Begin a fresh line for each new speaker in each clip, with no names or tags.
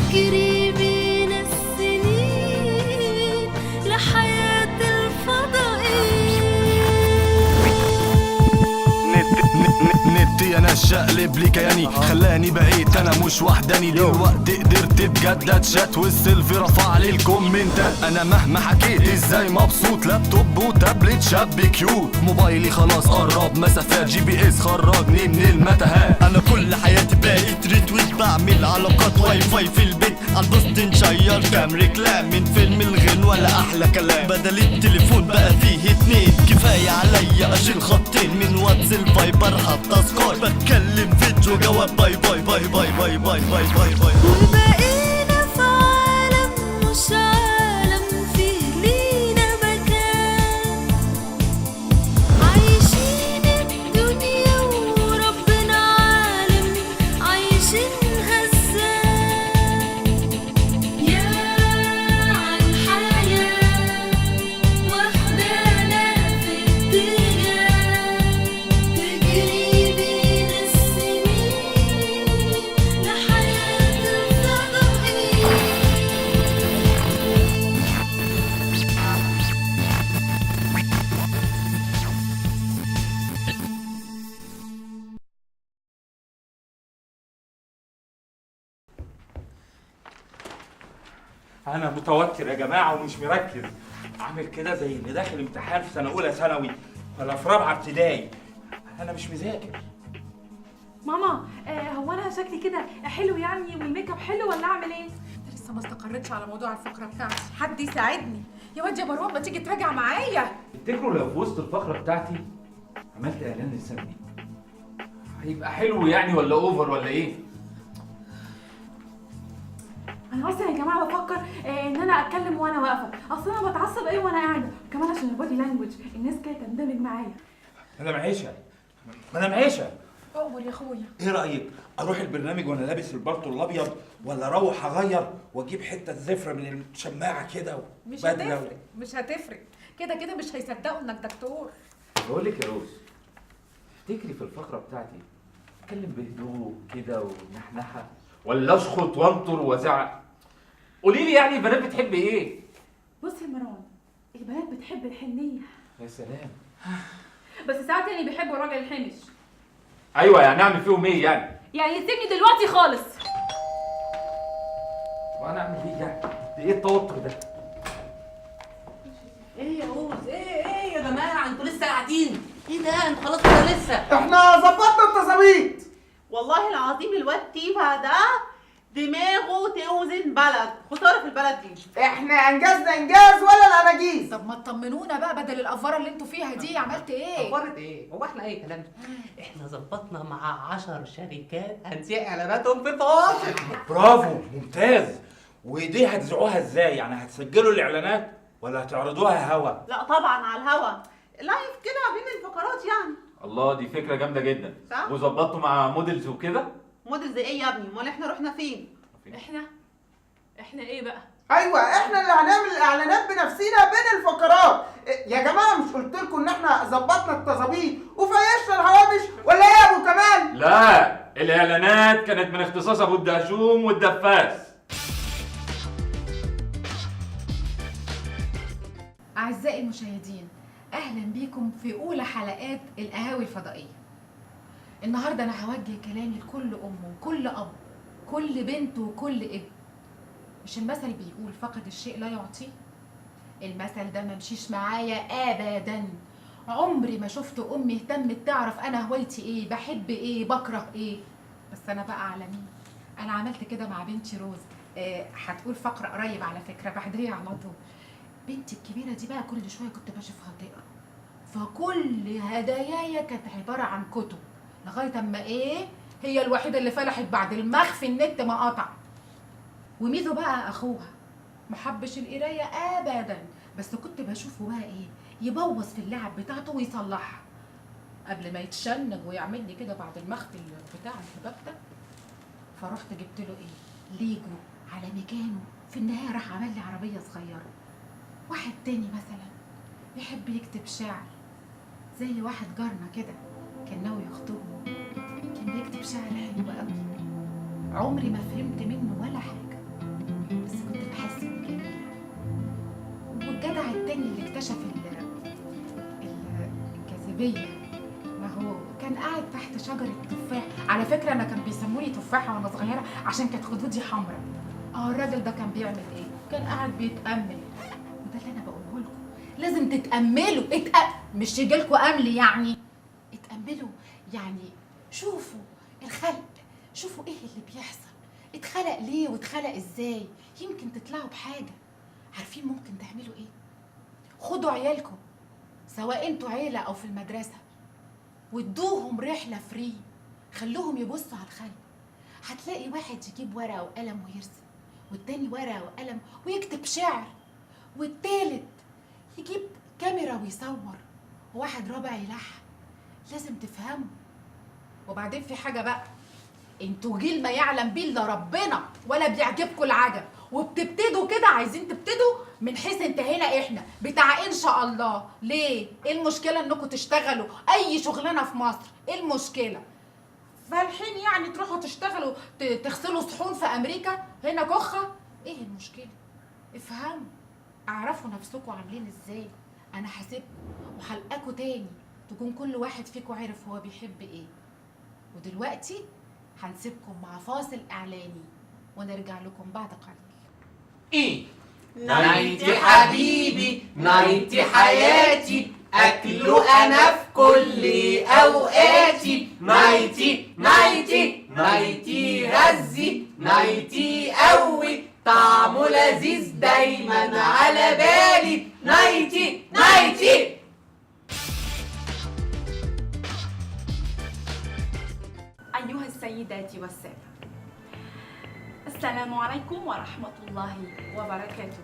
تجري بينا السنين لحياة الفضائيين.
نتي انا الشقلب لي كياني خلاني بقيت انا مش وحداني. دلوقتي قدرت بجد شات والسيلفي رفع لي الكومنتات. انا مهما حكيت ازاي مبسوط، لابتوب وتابلت شاب كيوت. موبايلي خلاص قرب مسافات، GPS خرجني من المتاهات.
انا كل حياتي بقيت ريتويت، بعمل علاقات واي فاي في البيت، عالبوست نشير كام ريكلام من فيلم الغن ولا احلى كلام. بدل التليفون بقى فيه اتنين، كفايه عليا اشيل خطين من واتس الفايبر حتى سكاي. بتكلم فيديو جواب باي باي باي باي باي باي باي باي باي.
وبقينا في عالم مش عالم فيه لينا مكان، عايشين الدنيا وربنا عالم عايشينها ازاي. يا عالحياة واخدانا في اتجاه، تجري بينا السنين لحياة الفضائيين.
انا متوتر يا جماعه ومش مركز، عامل كده زي اللي داخل امتحان في سنه اولى ثانوي ولا في رابعه ابتدائي. انا مش مذاكر.
ماما هو انا شكلي كده حلو يعني والميك اب حلو ولا اعمل ايه؟
لسه ما استقرتش على موضوع الفقره بتاعتي، حد يساعدني يا واد يا مروان، ما تيجي تراجع معايا.
تفتكروا لو في وسط الفقره بتاعتي عملت اعلان للسمنه هيبقى حلو يعني ولا اوفر ولا ايه؟
انا اصلا يا جماعه بفكر ان انا اتكلم وانا واقفه، اصل انا بتعصب ايه وانا قاعده، كمان عشان البودي لانجوج الناس كده تندمج معايا.
مدام عيشه مدام عيشه،
اقول يا اخويا،
ايه رايك اروح البرنامج وانا لابس البلطو الابيض، ولا اروح اغير واجيب حته زفره من الشماعه كده
مش هتفرق مش هتفرق، كده كده مش هيصدقوا انك دكتور.
بقول لك يا روز، تفتكري في الفقره بتاعتي اتكلم بهدوء كده ونحنحه ولا اشخط وانطر وازعق؟ قولي لي يعني البنات بتحب ايه؟
بص يا مروان، البنات بتحب الحنيه،
يا سلام.
بس ساعات يعني بيحبوا الراجل الحمش.
ايوه يعني اعمل فيهم ايه يعني؟
يعني يسيبني دلوقتي خالص.
وانا اعمل ايه يعني؟ ده ايه التوتر ده؟
ايه يا روز؟ ايه يا جماعه، انتوا لسه قاعدين؟ ايه ده؟ انتوا خلاص ولا لسه؟
احنا ظبطنا التظابيط.
والله العظيم الواد تيفا ده دماغه توزن بلد، خساره في البلد دي.
احنا انجزنا انجاز ولا الاناجيز.
طب ما تطمنونا بقى بدل الافوره اللي انتوا فيها دي، عملت ايه؟
اخبارت ايه؟ هو احنا ايه كلام؟ احنا ظبطنا مع 10 شركات هنسيق اعلاناتهم في الفواصل.
برافو، ممتاز. ودي هتذيعوها ازاي؟ يعني هتسجلوا الاعلانات ولا هتعرضوها هوا؟
لا طبعا على الهوا، لايف كده بين الفقرات يعني.
الله، دي فكره جامده جدا.
صح؟
وظبطتوا مع موديلز وكده؟
موديل زي ايه يا ابني؟ امال احنا رحنا فين؟
احنا ايه بقى؟
ايوه احنا اللي هنعمل الاعلانات بنفسينا بين الفقرات. يا جماعه مش قلت لكم ان احنا ظبطنا التظابيط وفيشنا الهوامش ولا ايه يا ابو كمال؟
لا، الاعلانات كانت من اختصاص ابو الدهشوم والدفاس.
اعزائي المشاهدين، اهلا بيكم في اولى حلقات القهاوي الفضائيه. النهارده انا هوجه كلامي لكل ام وكل اب، كل بنت وكل ابن. مش المثل بيقول فقد الشيء لا يعطيه؟ المثل ده ممشيش معايا ابدا. عمري ما شفت امي اهتمت تعرف انا هوايتي ايه، بحب ايه، بكره ايه. بس انا بقى على مين؟ انا عملت كده مع بنتي روز. هتقول فقره قريب على فكره بعديها على طول. بنتي الكبيره دي بقى كل شويه كنت بشوفها تقرا، فكل هداياي كانت عباره عن كتب، لغايه اما ايه، هي الوحيده اللي فلحت بعد المخفي النت ما قطع. وميزو بقى اخوها محبش القرايه ابدا، بس كنت بشوفه بقى ايه، يبوظ في اللعب بتاعته ويصلحها قبل ما يتشنج ويعمل لي كده بعد المخفي بتاع الهباب ده. فرحت جبت له ايه، ليجو على ميكانو، في النهايه راح عمل لي عربيه صغيره. واحد تاني مثلا يحب يكتب شعر، زي واحد جارنا كده كان ناوي يخطبني، كان بيكتب شعر حلو قوي، عمري ما فهمت منه ولا حاجه، بس كنت بحس اني جميله. والجدع التاني اللي اكتشف الجاذبيه، ما هو كان قاعد تحت شجره تفاح. على فكره انا كان بيسموني تفاحه وانا صغيره عشان كانت خدودي حمراء. الراجل ده كان بيعمل ايه؟ كان قاعد بيتامل. وده اللي انا بقوله لكم، لازم تتاملوا. مش يجيلكوا امل يعني، اتاملوا يعني. شوفوا الخلق، شوفوا ايه اللي بيحصل، اتخلق ليه واتخلق ازاي. يمكن تطلعوا بحاجه. عارفين ممكن تعملوا ايه؟ خدوا عيالكم سواء انتوا عيله او في المدرسه وادوهم رحله فري، خلوهم يبصوا على الخلق. هتلاقي واحد يجيب ورقه وقلم ويرسم، والتاني ورقه وقلم ويكتب شعر، والتالت يجيب كاميرا ويصور، وواحد رابع يلحن. لازم تفهموا. وبعدين في حاجه بقى، انتوا جيل ما يعلم بيه الا ربنا، ولا بيعجبكم العجب، وبتبتدوا كده عايزين تبتدوا من حيث انتهينا احنا بتاع ان شاء الله. ليه؟ ايه المشكله انكم تشتغلوا اي شغلانه في مصر؟ ايه المشكله؟ فالحين يعني تروحوا تشتغلوا تغسلوا صحون في امريكا، هنا كخه؟ ايه المشكله؟ افهموا، اعرفوا نفسكم عاملين ازاي. انا هسيبكم وهلقاكوا تاني تكون كل واحد فيكم عارف هو بيحب ايه. ودلوقتي هنسيبكم مع فاصل اعلاني ونرجع لكم بعد قليل.
ايه نايتي حبيبي، نايتي حياتي، اكله انا في كل اوقاتي. نايتي نايتي نايتي غزي، نايتي قوي، طعمه لذيذ دايما على بالي. نايتي نايتي.
أيها السيدات والسادة، السلام عليكم ورحمة الله وبركاته،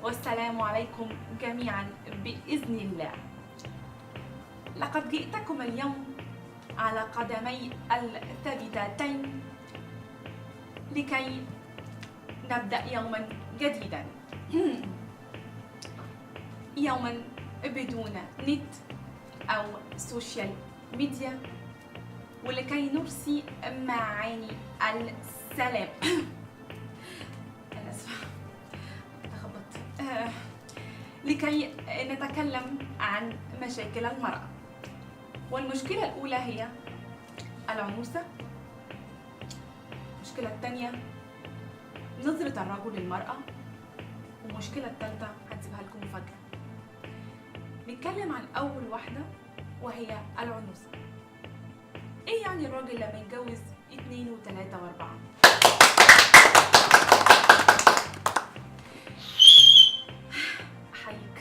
والسلام عليكم جميعا بإذن الله. لقد جئتكم اليوم على قدمي الثابتتين لكي نبدأ يوما جديدا، يوما بدون نت أو سوشيال ميديا، ولكي نرسي معاني السلام. أنا آسفة تخبطت. لكي نتكلم عن مشاكل المرأة. والمشكلة الأولى هي العنوسة. المشكلة الثانية نظرة الرجل للمرأة. والمشكلة الثالثة هنسيبها لكم مفاجأة. نتكلم عن أول واحدة وهي العنوسة. ايه يعني الراجل لما يتجوز 2 و3 و4؟ احييك.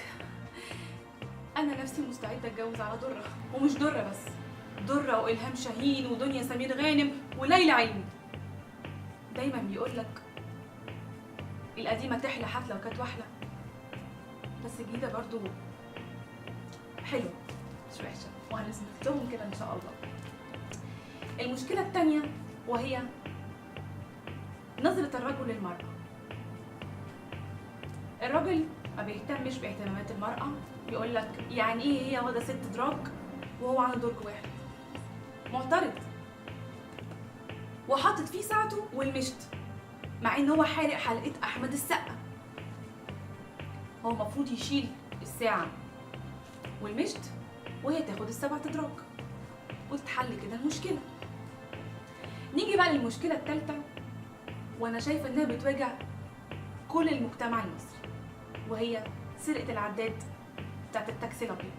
انا نفسي مستعده اتجوز على درة، ومش درة بس، درة والهام شاهين ودنيا سمير غانم وليلى علمي. دايما بيقولك القديمه تحلى حتى لو كانت واحده، بس الجديده برضو حلوه مش وحشه، وهنثبت لهم كده ان شاء الله. المشكلة الثانية وهي نظرة الرجل للمرأة. الراجل ما بيهتمش باهتمامات المرأة، بيقول لك يعني ايه هي واخدة 6 دراج وهو عنده درج واحد. معترض وحاطط فيه ساعته والمشط، مع ان هو حارق حلقة احمد السقا. هو المفروض يشيل الساعة والمشط وهي تاخد ال7 دراج وتتحل كده المشكلة. نيجي بقى للمشكلة الثالثة، وانا شايفة انها بتواجه كل المجتمع المصري، وهي سرقة العداد بتاعت التاكسي الابيض.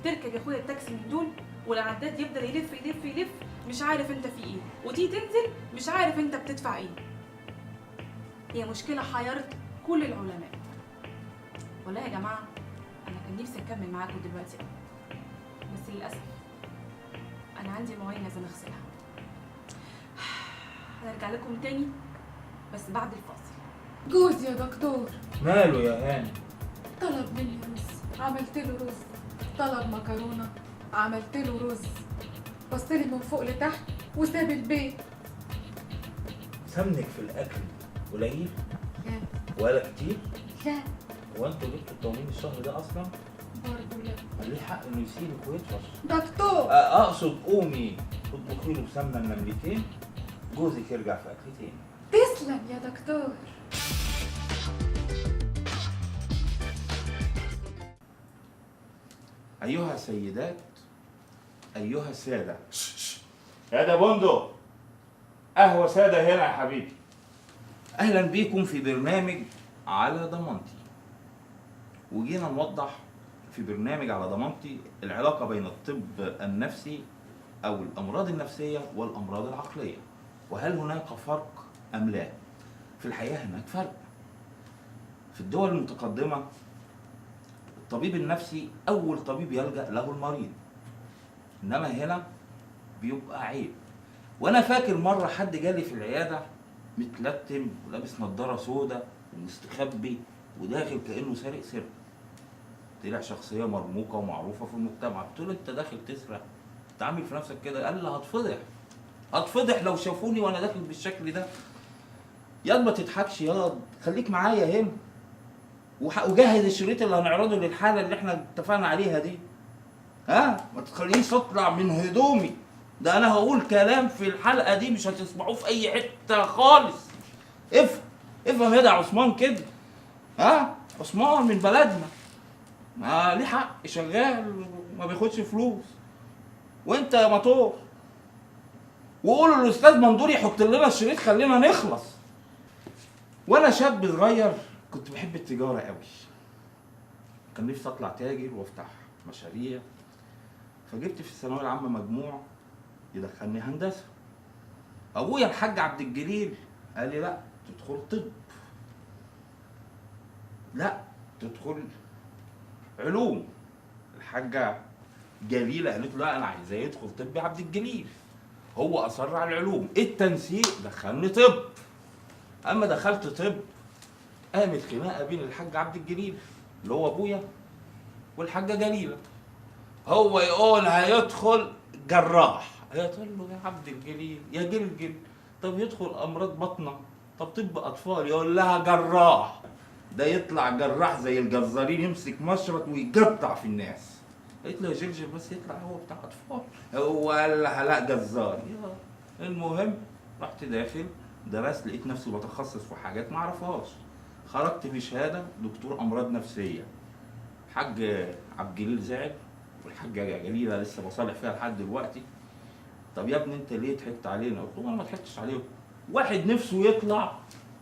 تركب يا اخويا التاكسي من دول والعداد يفضل يلف يلف يلف، مش عارف انت في ايه، وتيجي تنزل مش عارف انت بتدفع ايه. هي مشكلة حيرت كل العلماء. والله يا جماعة انا كان نفسي اكمل معاكم دلوقتي، بس للاسف انا عندي مواعين لازم اغسلها. هنرجع لكم تاني بس بعد الفاصل.
جوزي يا دكتور
ماله يا هاني؟
طلب مني رز، عملت له رز. طلب مكرونه، عملت له رز. بصلي من فوق لتحت وساب البيت.
سمنك في الاكل قليل
لا
ولا كتير؟
لا
هو انتوا جبتوا التموين الشهر ده اصلا؟
برضه لا.
ليه حق انه يسيبك ويطفش؟
دكتور
اقصد قومي اطبخي له بسمنه النملتين، جوزك يرجع في اكل تاني.
تسلم تسلم يا دكتور.
أيها السيدات، أيها السادة. يا ده بندق، قهوة سادة هنا يا حبيبي. أهلا بيكم في برنامج على ضمانتي. وجينا نوضح في برنامج على ضمانتي العلاقة بين الطب النفسي أو الأمراض النفسية والأمراض العقلية، وهل هناك فرق أم لا؟ في الحقيقة هناك فرق. في الدول المتقدمة الطبيب النفسي أول طبيب يلجأ له المريض، إنما هنا بيبقى عيب. وأنا فاكر مرة حد جالي في العيادة متلتم ولابس نظارة سودا ومستخبي وداخل كأنه سارق سرقة. طلع شخصية مرموقة ومعروفة في المجتمع. قلت له أنت داخل تسرق؟ تعمل في نفسك كده؟ قال لي هتفضح لو شافوني وأنا داخل بالشكل ده. ياض ما تضحكش ياض، خليك معايا هنا وجهز الشريط اللي هنعرضه للحالة اللي احنا اتفقنا عليها دي. ما تخلينيش اطلع من هدومي، ده انا هقول كلام في الحلقة دي مش هتسمعوه في اي حتة خالص. افهم يا ده عثمان كده. عثمان من بلدنا، ما ليه حق شغال وما بياخدش فلوس، وانت يا مطور. وقولوا للاستاذ مندور يحط لنا الشريط خلينا نخلص. وانا شاب صغير كنت بحب التجارة قوي، كان نفسي اطلع تاجر وافتح مشاريع. فجبت في الثانوية العامة مجموع يدخلني هندسة. ابويا الحاج عبد الجليل قال لي لا تدخل طب، لا تدخل علوم. الحاجة جليلة قالت له لا انا عايزاه يدخل طب عبد الجليل. هو اصر على العلوم، التنسيق دخلني طب. اما دخلت طب قامت خناقه بين الحاج عبد الجليل اللي هو ابويا والحاجه جليله. هو يقول هيدخل جراح، هي تقول له يا عبد الجليل يا جلجل طب يدخل امراض بطنه، طب طب اطفال، يقول لها جراح. ده يطلع جراح زي الجزارين يمسك مشرط ويقطع في الناس. قلت له يا جلجل بس يطلع هو بتاع اطفال. هو قال لها لا جزار. المهم رحت داخل درست، لقيت نفسي بتخصص في حاجات ما اعرفهاش. خرجت بشهاده دكتور امراض نفسيه. الحاج عبد الجليل زعل والحاجه جليله لسه بصالح فيها لحد دلوقتي. طب يا ابني انت ليه ضحكت علينا؟ قلت له انا ما ضحكتش عليهم. واحد نفسه يطلع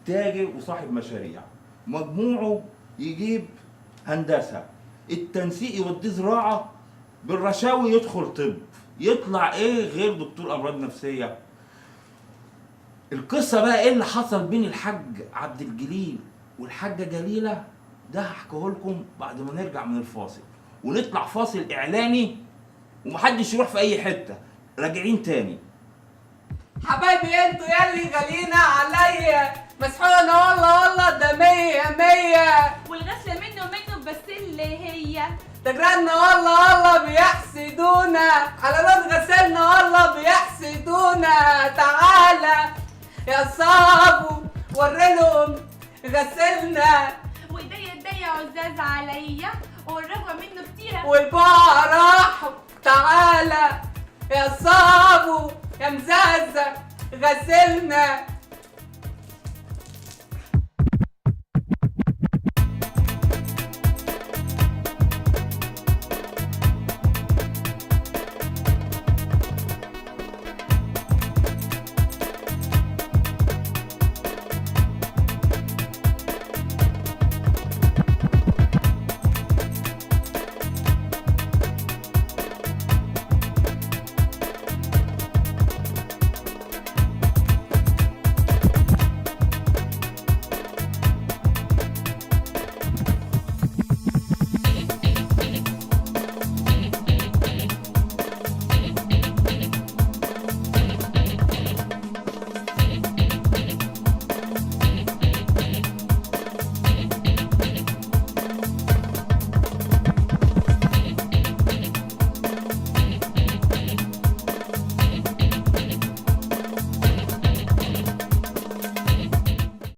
تاجر وصاحب مشاريع، مجموعه يجيب هندسه، التنسيق يوديه زراعه، بالرشاوي يدخل طب، يطلع ايه غير دكتور امراض نفسيه؟ القصة بقى ايه اللي حصل بين الحاج عبد الجليل والحاجة جليلة ده هحكيه لكم بعد ما نرجع من الفاصل، ونطلع فاصل اعلاني ومحدش يروح في اي حتة. راجعين تاني.
حبايبي انتوا ياللي غاليين عليا، مسحولة والله ده 100
والغسله منه بس اللي هي
تجرالنا والله بيحسدونا، على رد غسلنا والله بيحسدونا. تعالى يا صابو وريلهم غسلنا،
وايديا عزاز عليا والرغوه منه كتيره
والبقى راحوا. تعالى يا صابو يا مزازة غسلنا.